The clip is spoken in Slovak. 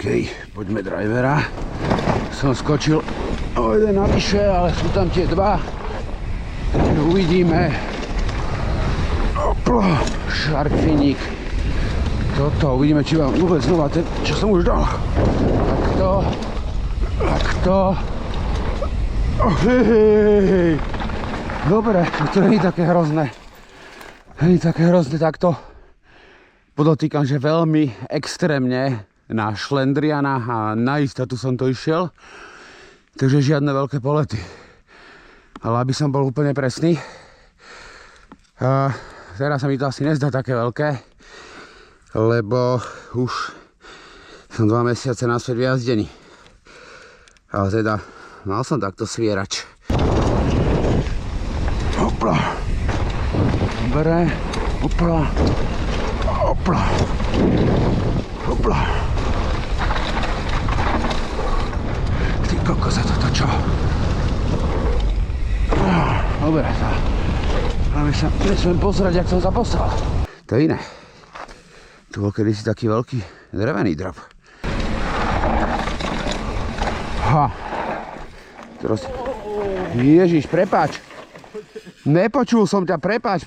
OK, poďme drivera. Som skočil o jeden navyše, ale sú tam tie dva. Takže uvidíme. Opla, šarkfiník. Toto, uvidíme, či vám vôbec znova ten, čo som už dal. Takto. Hej. Dobre, to nie je také hrozné. Nie je také hrozné takto. Podotýkam, že veľmi extrémne na šlendriana a na istotu som to išiel. Takže žiadne veľké polety. Ale aby som bol úplne presný, teraz sa mi to asi nezdá také veľké, lebo už som 2 mesiace naspäť vyjazdený. Ale teda mal som takto svierač. Hopla. Dobre. Hopla. Hopla. Hopla. Ty kokos, toto čo? Dobre, ale sa nesmiem pozrieť, jak som sa poslal. To je iné. Tu bol kedysi taký veľký drevený drop. Ha. Ježiš, prepáč. Nepočul som ťa, prepáč.